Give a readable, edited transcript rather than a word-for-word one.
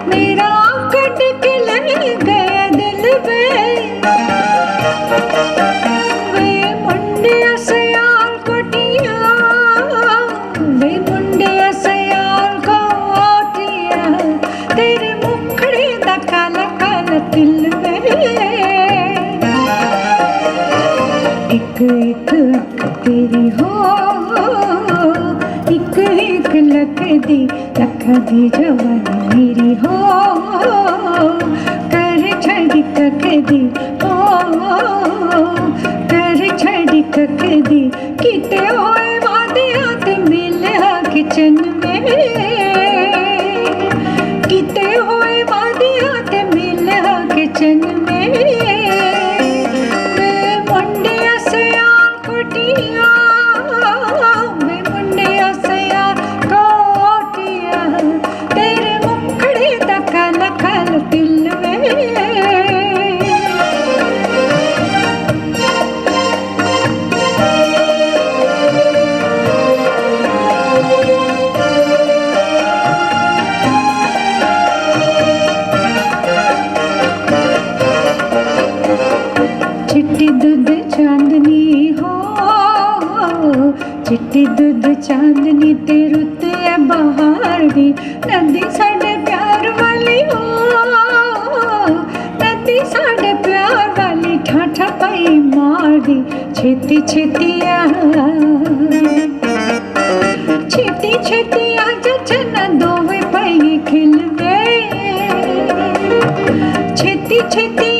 मेरा कट के ले गया दिल वे मुंडिया सयाल कोटिया वे मुंडिया सयाल कोटिया तेरे मुखड़े दा काला काला तिल वे एक एक अख तेरी हो एक एक लख दी जवानी मेरी हो कर छड़ी कक दी हो कर छड़ी कक दी किते होए वादे आते मिले किचन में किते होए वादे आते मिले किचन में वे मुंडिया सयाल कोटिया वे मुंडिया सयाल कोटिया तेरे मुखड़े दा काला काला तिल वे चिट्टी दूध चांदनी हो चिट्टी दूध चांदनी ते रुत है बहार दी नदी साढ़े प्यार वाली हो नदी साढ़े प्यार वाली ठाठा पाई मार दी छेती छेती छेती छेती आजा चना दोवे पाई खिलवे छेती छेती